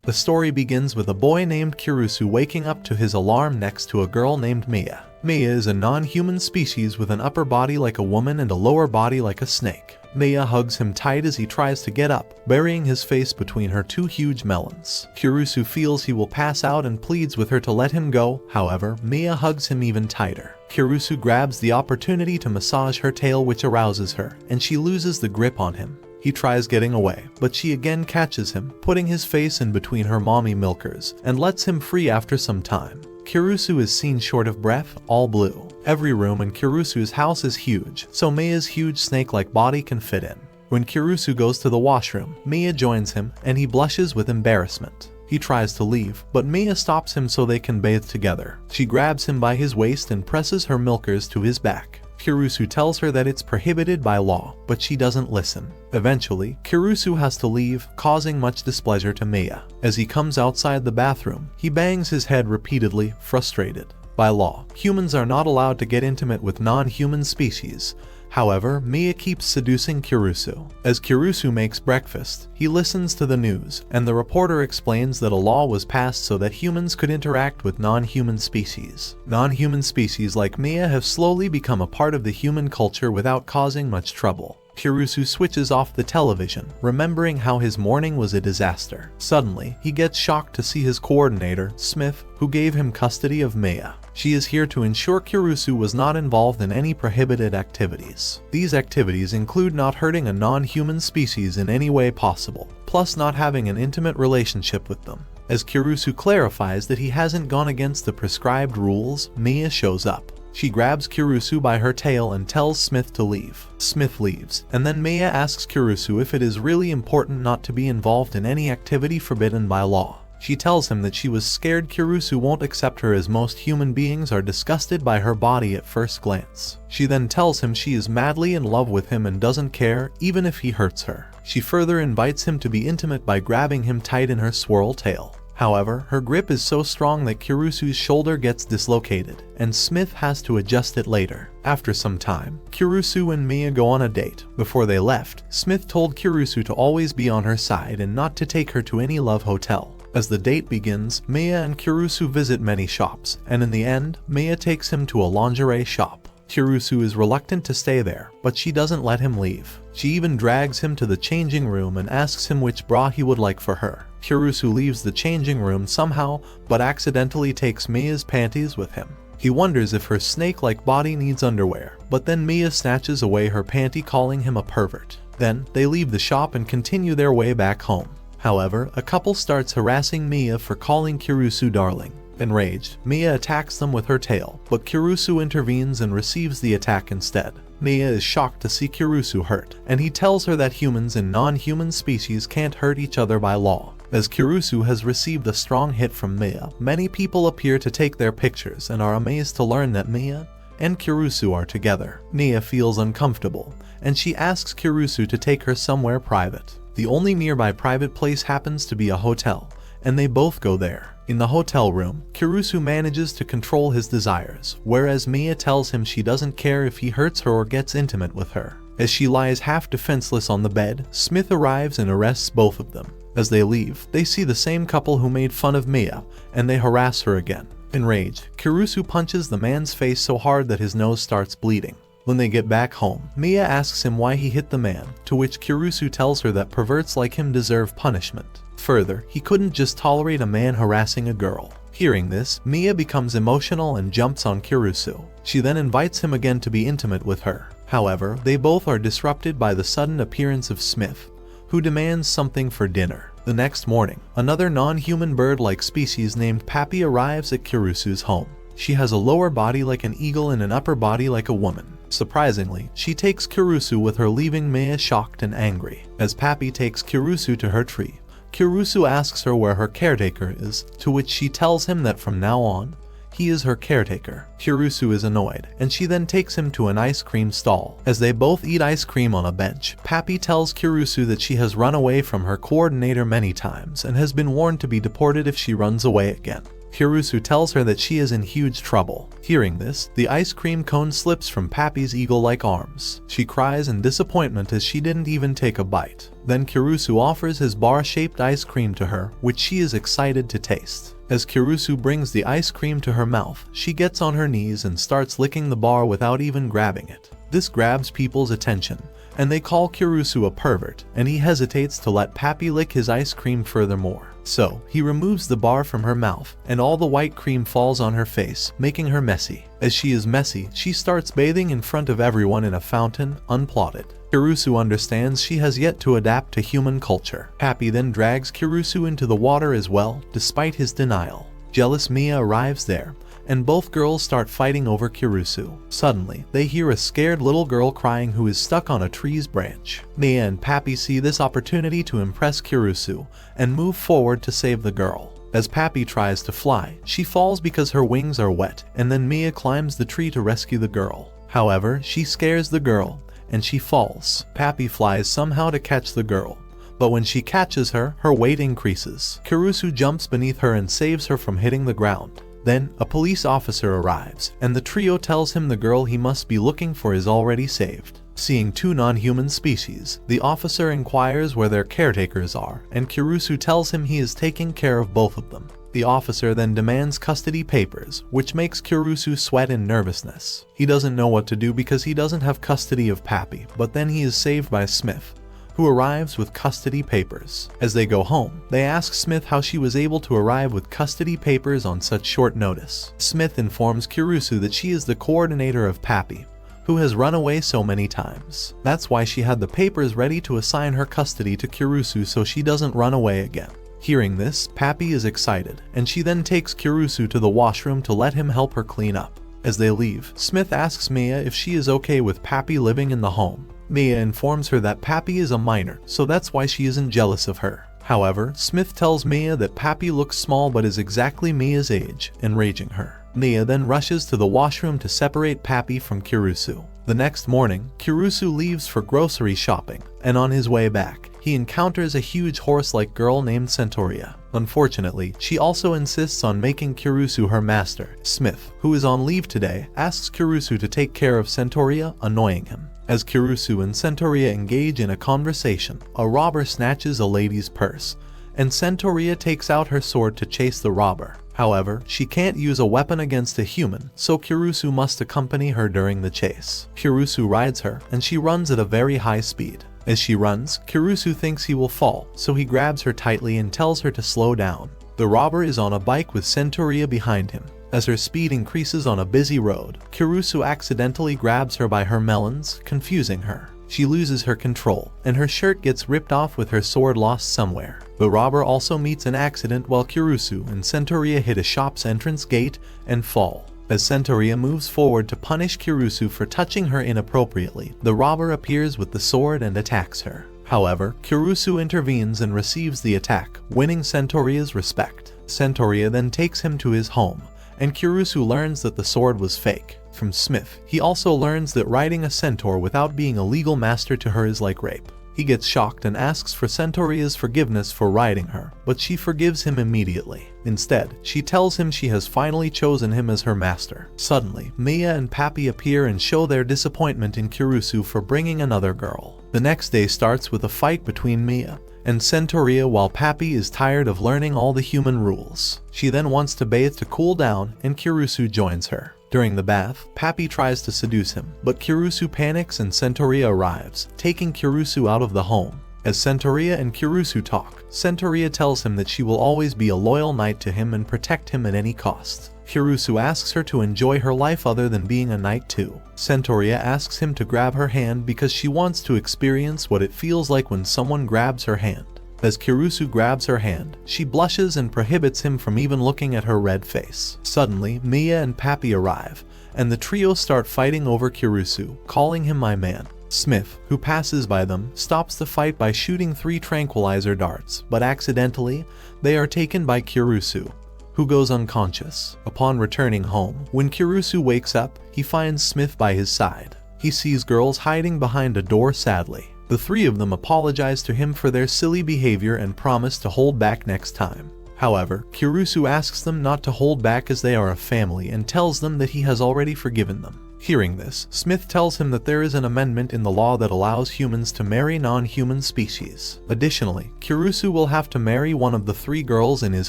The story begins with a boy named Kirusu waking up to his alarm next to a girl named Mia. Mia is a non-human species with an upper body like a woman and a lower body like a snake. Mia hugs him tight as he tries to get up, burying his face between her two huge melons. Kirusu feels he will pass out and pleads with her to let him go. However, Mia hugs him even tighter. Kirusu grabs the opportunity to massage her tail, which arouses her, and she loses the grip on him. He tries getting away, but she again catches him, putting his face in between her mommy milkers, and lets him free after some time. Kirusu is seen short of breath, all blue. Every room in Kirusu's house is huge, so Mia's huge snake-like body can fit in. When Kirusu goes to the washroom, Mia joins him, and he blushes with embarrassment. He tries to leave, but Mia stops him so they can bathe together. She grabs him by his waist and presses her milkers to his back. Kirusu tells her that it's prohibited by law, but she doesn't listen. Eventually, Kirusu has to leave, causing much displeasure to Mia. As he comes outside the bathroom, he bangs his head repeatedly, frustrated. By law, humans are not allowed to get intimate with non-human species. However, Mia keeps seducing Kirusu. As Kirusu makes breakfast, he listens to the news, and the reporter explains that a law was passed so that humans could interact with non-human species. Non-human species like Mia have slowly become a part of the human culture without causing much trouble. Kirusu switches off the television, remembering how his morning was a disaster. Suddenly, he gets shocked to see his coordinator, Smith, who gave him custody of Mia. She is here to ensure Kirusu was not involved in any prohibited activities. These activities include not hurting a non-human species in any way possible, plus not having an intimate relationship with them. As Kirusu clarifies that he hasn't gone against the prescribed rules, Mia shows up. She grabs Kirusu by her tail and tells Smith to leave. Smith leaves, and then Mia asks Kirusu if it is really important not to be involved in any activity forbidden by law. She tells him that she was scared Kirusu won't accept her, as most human beings are disgusted by her body at first glance. She then tells him she is madly in love with him and doesn't care even if he hurts her. She further invites him to be intimate by grabbing him tight in her swirl tail. However, her grip is so strong that Kirusu's shoulder gets dislocated, and Smith has to adjust it later. After some time, Kirusu and Mia go on a date. Before they left, Smith told Kirusu to always be on her side and not to take her to any love hotel. As the date begins, Mia and Kirusu visit many shops, and in the end, Mia takes him to a lingerie shop. Kirusu is reluctant to stay there, but she doesn't let him leave. She even drags him to the changing room and asks him which bra he would like for her. Kirusu leaves the changing room somehow, but accidentally takes Mia's panties with him. He wonders if her snake-like body needs underwear, but then Mia snatches away her panty, calling him a pervert. Then, they leave the shop and continue their way back home. However, a couple starts harassing Mia for calling Kirusu darling. Enraged, Mia attacks them with her tail, but Kirusu intervenes and receives the attack instead. Mia is shocked to see Kirusu hurt, and he tells her that humans and non-human species can't hurt each other by law. As Kirusu has received a strong hit from Mia, many people appear to take their pictures and are amazed to learn that Mia and Kirusu are together. Mia feels uncomfortable, and she asks Kirusu to take her somewhere private. The only nearby private place happens to be a hotel, and they both go there. In the hotel room, Kirusu manages to control his desires, whereas Mia tells him she doesn't care if he hurts her or gets intimate with her. As she lies half defenseless on the bed, Smith arrives and arrests both of them. As they leave, they see the same couple who made fun of Mia, and they harass her again. Enraged, Kirusu punches the man's face so hard that his nose starts bleeding. When they get back home, Mia asks him why he hit the man, to which Kirusu tells her that perverts like him deserve punishment. Further, he couldn't just tolerate a man harassing a girl. Hearing this, Mia becomes emotional and jumps on Kirusu. She then invites him again to be intimate with her. However, they both are disrupted by the sudden appearance of Smith, who demands something for dinner. The next morning, another non-human bird-like species named Pappy arrives at Kirusu's home. She has a lower body like an eagle and an upper body like a woman. Surprisingly, she takes Kirusu with her, leaving Mia shocked and angry. As Pappy takes Kirusu to her tree, Kirusu asks her where her caretaker is, to which she tells him that from now on, he is her caretaker. Kirusu is annoyed, and she then takes him to an ice cream stall. As they both eat ice cream on a bench, Pappy tells Kirusu that she has run away from her coordinator many times and has been warned to be deported if she runs away again. Kirusu tells her that she is in huge trouble. Hearing this, the ice cream cone slips from Pappy's eagle-like arms. She cries in disappointment as she didn't even take a bite. Then Kirusu offers his bar-shaped ice cream to her, which she is excited to taste. As Kirusu brings the ice cream to her mouth, she gets on her knees and starts licking the bar without even grabbing it. This grabs people's attention, and they call Kirusu a pervert, and he hesitates to let Pappy lick his ice cream furthermore. So, he removes the bar from her mouth, and all the white cream falls on her face, making her messy. As she is messy, she starts bathing in front of everyone in a fountain, unplotted. Kirusu understands she has yet to adapt to human culture. Pappy then drags Kirusu into the water as well, despite his denial. Jealous Mia arrives there, and both girls start fighting over Kirusu. Suddenly, they hear a scared little girl crying who is stuck on a tree's branch. Mia and Pappy see this opportunity to impress Kirusu and move forward to save the girl. As Pappy tries to fly, she falls because her wings are wet, and then Mia climbs the tree to rescue the girl. However, she scares the girl, and she falls. Pappy flies somehow to catch the girl, but when she catches her, her weight increases. Kirusu jumps beneath her and saves her from hitting the ground. Then, a police officer arrives, and the trio tells him the girl he must be looking for is already saved. Seeing two non-human species, the officer inquires where their caretakers are, and Kirusu tells him he is taking care of both of them. The officer then demands custody papers, which makes Kirusu sweat in nervousness. He doesn't know what to do because he doesn't have custody of Pappy, but then he is saved by Smith, who arrives with custody papers. As they go home, they ask Smith how she was able to arrive with custody papers on such short notice. Smith informs Kirusu that she is the coordinator of Pappy, who has run away so many times. That's why she had the papers ready to assign her custody to Kirusu so she doesn't run away again. Hearing this, Pappy is excited, and she then takes Kirusu to the washroom to let him help her clean up. As they leave, Smith asks Mia if she is okay with Pappy living in the home. Mia informs her that Pappy is a minor, so that's why she isn't jealous of her. However, Smith tells Mia that Pappy looks small but is exactly Mia's age, enraging her. Mia then rushes to the washroom to separate Pappy from Kirusu. The next morning, Kirusu leaves for grocery shopping, and on his way back, he encounters a huge horse-like girl named Centauria. Unfortunately, she also insists on making Kirusu her master. Smith, who is on leave today, asks Kirusu to take care of Centauria, annoying him. As Kirusu and Centauria engage in a conversation, a robber snatches a lady's purse, and Centauria takes out her sword to chase the robber. However, she can't use a weapon against a human, so Kirusu must accompany her during the chase. Kirusu rides her, and she runs at a very high speed. As she runs, Kirusu thinks he will fall, so he grabs her tightly and tells her to slow down. The robber is on a bike with Centauria behind him. As her speed increases on a busy road, Kirusu accidentally grabs her by her melons, confusing her. She loses her control, and her shirt gets ripped off with her sword lost somewhere. The robber also meets an accident while Kirusu and Centauria hit a shop's entrance gate and fall. As Centauria moves forward to punish Kirusu for touching her inappropriately, the robber appears with the sword and attacks her. However, Kirusu intervenes and receives the attack, winning Centauria's respect. Centauria then takes him to his home, and Kirusu learns that the sword was fake. From Smith, he also learns that riding a centaur without being a legal master to her is like rape. He gets shocked and asks for Centauria's forgiveness for riding her, but she forgives him immediately. Instead, she tells him she has finally chosen him as her master. Suddenly, Mia and Pappy appear and show their disappointment in Kirusu for bringing another girl. The next day starts with a fight between Mia and Centauria while Pappy is tired of learning all the human rules. She then wants to bathe to cool down, and Kirusu joins her. During the bath, Pappy tries to seduce him, but Kirusu panics and Centauria arrives, taking Kirusu out of the home. As Centauria and Kirusu talk, Centauria tells him that she will always be a loyal knight to him and protect him at any cost. Kirusu asks her to enjoy her life other than being a knight too. Centauria asks him to grab her hand because she wants to experience what it feels like when someone grabs her hand. As Kirusu grabs her hand, she blushes and prohibits him from even looking at her red face. Suddenly, Mia and Pappy arrive, and the trio start fighting over Kirusu, calling him my man. Smith, who passes by them, stops the fight by shooting 3 tranquilizer darts, but accidentally, they are taken by Kirusu, who goes unconscious. Upon returning home, when Kirusu wakes up, he finds Smith by his side. He sees girls hiding behind a door sadly. The 3 of them apologize to him for their silly behavior and promise to hold back next time. However, Kirusu asks them not to hold back as they are a family and tells them that he has already forgiven them. Hearing this, Smith tells him that there is an amendment in the law that allows humans to marry non-human species. Additionally, Kirusu will have to marry one of the 3 girls in his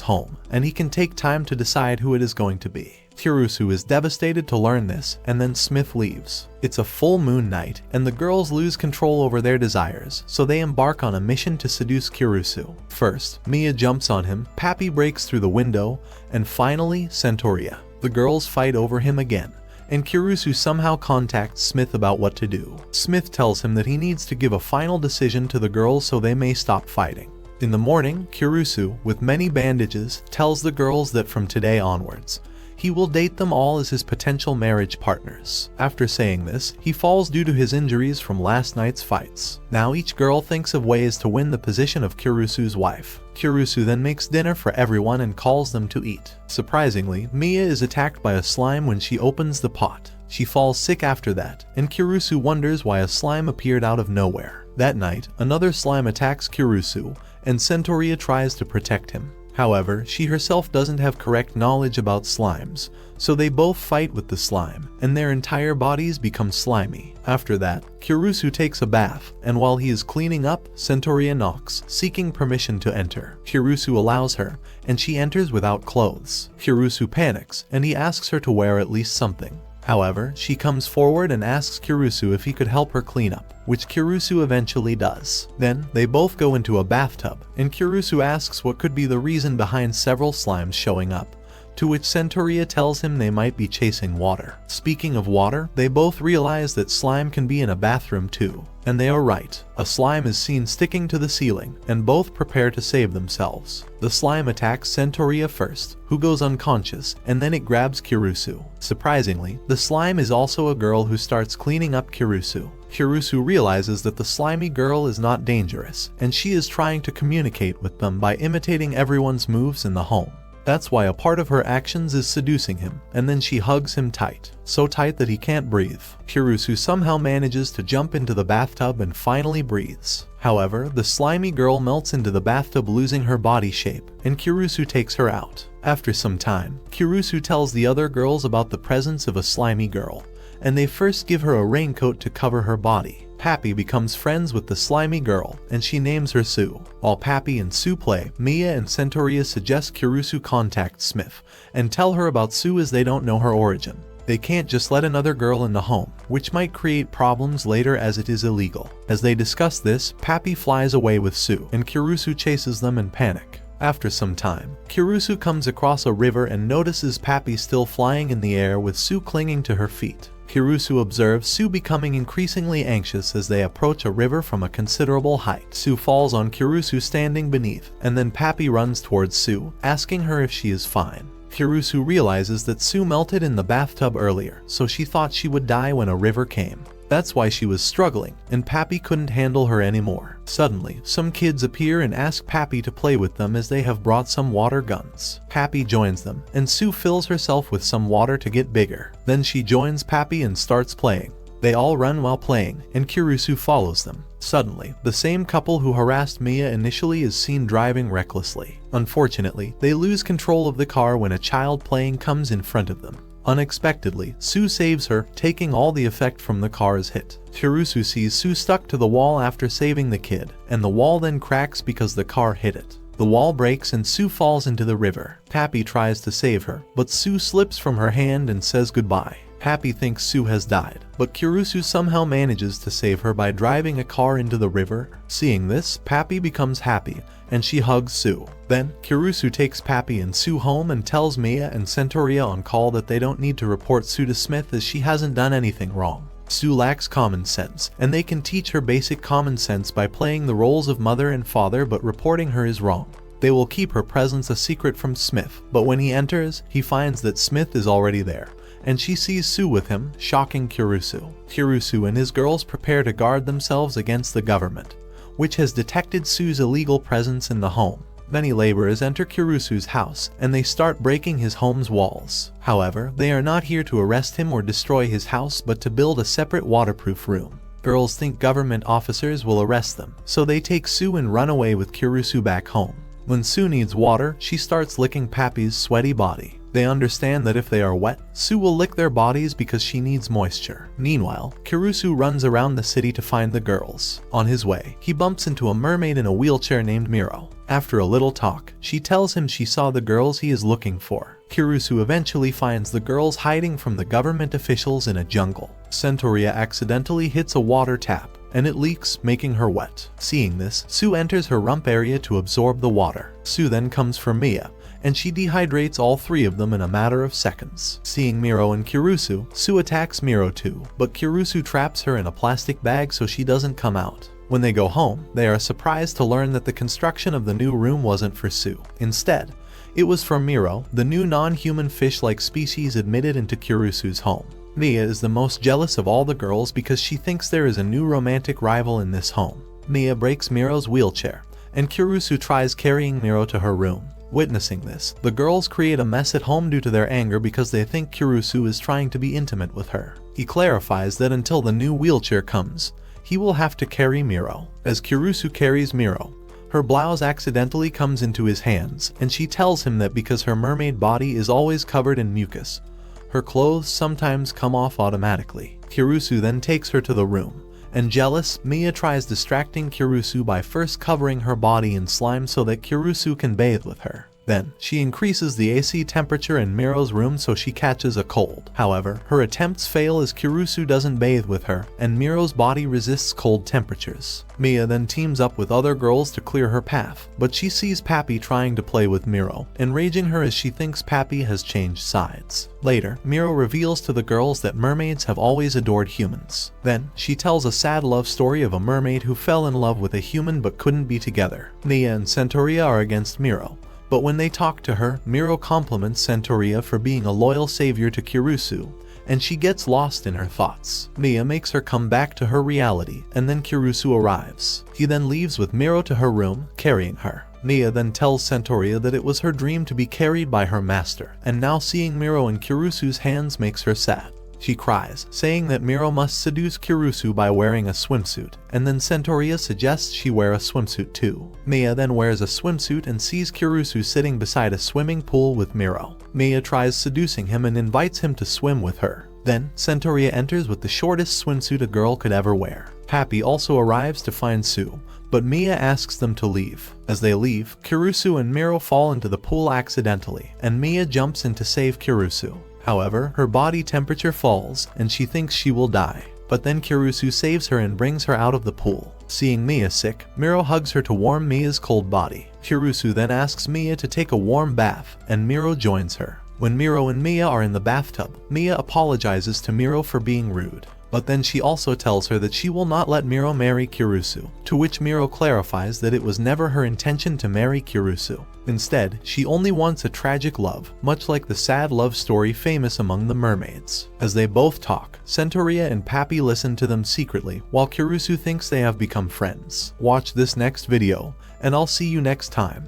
home, and he can take time to decide who it is going to be. Kirusu is devastated to learn this, and then Smith leaves. It's a full moon night, and the girls lose control over their desires, so they embark on a mission to seduce Kirusu. First, Mia jumps on him, Pappy breaks through the window, and finally, Centaurea. The girls fight over him again, and Kirusu somehow contacts Smith about what to do. Smith tells him that he needs to give a final decision to the girls so they may stop fighting. In the morning, Kirusu, with many bandages, tells the girls that from today onwards, he will date them all as his potential marriage partners. After saying this, he falls due to his injuries from last night's fights. Now each girl thinks of ways to win the position of Kirusu's wife. Kirusu then makes dinner for everyone and calls them to eat. Surprisingly, Mia is attacked by a slime when she opens the pot. She falls sick after that, and Kirusu wonders why a slime appeared out of nowhere. That night, another slime attacks Kirusu, and Centaurea tries to protect him. However, she herself doesn't have correct knowledge about slimes, so they both fight with the slime, and their entire bodies become slimy. After that, Kirusu takes a bath, and while he is cleaning up, Centaurea knocks, seeking permission to enter. Kirusu allows her, and she enters without clothes. Kirusu panics, and he asks her to wear at least something. However, she comes forward and asks Kirusu if he could help her clean up, which Kirusu eventually does. Then, they both go into a bathtub, and Kirusu asks what could be the reason behind several slimes showing up, to which Centaurea tells him they might be chasing water. Speaking of water, they both realize that slime can be in a bathroom too. And they are right. A slime is seen sticking to the ceiling, and both prepare to save themselves. The slime attacks Centaurea first, who goes unconscious, and then it grabs Kirusu. Surprisingly, the slime is also a girl who starts cleaning up Kirusu. Kirusu realizes that the slimy girl is not dangerous, and she is trying to communicate with them by imitating everyone's moves in the home. That's why a part of her actions is seducing him, and then she hugs him tight, so tight that he can't breathe. Kirusu somehow manages to jump into the bathtub and finally breathes. However, the slimy girl melts into the bathtub, losing her body shape, and Kirusu takes her out. After some time, Kirusu tells the other girls about the presence of a slimy girl, and they first give her a raincoat to cover her body. Pappy becomes friends with the slimy girl, and she names her Sue. While Pappy and Sue play, Mia and Centaurea suggest Kirusu contact Smith and tell her about Sue as they don't know her origin. They can't just let another girl in the home, which might create problems later as it is illegal. As they discuss this, Pappy flies away with Sue, and Kirusu chases them in panic. After some time, Kirusu comes across a river and notices Pappy still flying in the air with Sue clinging to her feet. Kirusu observes Sue becoming increasingly anxious as they approach a river from a considerable height. Sue falls on Kirusu standing beneath, and then Pappy runs towards Sue, asking her if she is fine. Kirusu realizes that Sue melted in the bathtub earlier, so she thought she would die when a river came. That's why she was struggling, and Pappy couldn't handle her anymore. Suddenly, some kids appear and ask Pappy to play with them as they have brought some water guns. Pappy joins them, and Sue fills herself with some water to get bigger. Then she joins Pappy and starts playing. They all run while playing, and Kirusu follows them. Suddenly, the same couple who harassed Mia initially is seen driving recklessly. Unfortunately, they lose control of the car when a child playing comes in front of them. Unexpectedly, Sue saves her, taking all the effect from the car's hit. Kirusu sees Sue stuck to the wall after saving the kid, and the wall then cracks because the car hit it. The wall breaks and Sue falls into the river. Pappy tries to save her, but Sue slips from her hand and says goodbye. Pappy thinks Sue has died, but Kirusu somehow manages to save her by driving a car into the river. Seeing this, Pappy becomes happy, and she hugs Sue. Then, Kirusu takes Pappy and Sue home and tells Mia and Centaurea on call that they don't need to report Sue to Smith as she hasn't done anything wrong. Sue lacks common sense, and they can teach her basic common sense by playing the roles of mother and father, but reporting her is wrong. They will keep her presence a secret from Smith, but when he enters, he finds that Smith is already there, and she sees Sue with him, shocking Kirusu. Kirusu and his girls prepare to guard themselves against the government, which has detected Sue's illegal presence in the home. Many laborers enter Kirusu's house, and they start breaking his home's walls. However, they are not here to arrest him or destroy his house, but to build a separate waterproof room. Girls think government officers will arrest them, so they take Sue and run away with Kirusu back home. When Sue needs water, she starts licking Pappy's sweaty body. They understand that if they are wet, Sue will lick their bodies because she needs moisture. Meanwhile, Kirusu runs around the city to find the girls. On his way, he bumps into a mermaid in a wheelchair named Miro. After a little talk, she tells him she saw the girls he is looking for. Kirusu eventually finds the girls hiding from the government officials in a jungle. Centaurea accidentally hits a water tap, and it leaks, making her wet. Seeing this, Sue enters her rump area to absorb the water. Sue then comes for Mia, and she dehydrates all three of them in a matter of seconds. Seeing Miro and Kirusu, Sue attacks Miro too, but Kirusu traps her in a plastic bag so she doesn't come out. When they go home, they are surprised to learn that the construction of the new room wasn't for Sue. Instead, it was for Miro, the new non-human fish-like species admitted into Kirusu's home. Mia is the most jealous of all the girls because she thinks there is a new romantic rival in this home. Mia breaks Miro's wheelchair, and Kirusu tries carrying Miro to her room. Witnessing this, the girls create a mess at home due to their anger because they think Kirusu is trying to be intimate with her. He clarifies that until the new wheelchair comes, he will have to carry Miro. As Kirusu carries Miro, her blouse accidentally comes into his hands, and she tells him that because her mermaid body is always covered in mucus, her clothes sometimes come off automatically. Kirusu then takes her to the room, and jealous, Mia tries distracting Kirusu by first covering her body in slime so that Kirusu can bathe with her. Then, she increases the AC temperature in Miro's room so she catches a cold. However, her attempts fail as Kirusu doesn't bathe with her, and Miro's body resists cold temperatures. Mia then teams up with other girls to clear her path, but she sees Pappy trying to play with Miro, enraging her as she thinks Pappy has changed sides. Later, Miro reveals to the girls that mermaids have always adored humans. Then, she tells a sad love story of a mermaid who fell in love with a human but couldn't be together. Mia and Centaurea are against Miro, but when they talk to her, Miro compliments Centaurea for being a loyal savior to Kirusu, and she gets lost in her thoughts. Mia makes her come back to her reality, and then Kirusu arrives. He then leaves with Miro to her room, carrying her. Mia then tells Centaurea that it was her dream to be carried by her master, and now seeing Miro in Kirusu's hands makes her sad. She cries, saying that Miro must seduce Kirusu by wearing a swimsuit, and then Centaurea suggests she wear a swimsuit too. Mia then wears a swimsuit and sees Kirusu sitting beside a swimming pool with Miro. Mia tries seducing him and invites him to swim with her. Then, Centaurea enters with the shortest swimsuit a girl could ever wear. Pappy also arrives to find Sue, but Mia asks them to leave. As they leave, Kirusu and Miro fall into the pool accidentally, and Mia jumps in to save Kirusu. However, her body temperature falls, and she thinks she will die. But then Kirusu saves her and brings her out of the pool. Seeing Mia sick, Miro hugs her to warm Mia's cold body. Kirusu then asks Mia to take a warm bath, and Miro joins her. When Miro and Mia are in the bathtub, Mia apologizes to Miro for being rude. But then she also tells her that she will not let Miro marry Kirusu, to which Miro clarifies that it was never her intention to marry Kirusu. Instead, she only wants a tragic love, much like the sad love story famous among the mermaids. As they both talk, Centaurea and Pappy listen to them secretly, while Kirusu thinks they have become friends. Watch this next video, and I'll see you next time.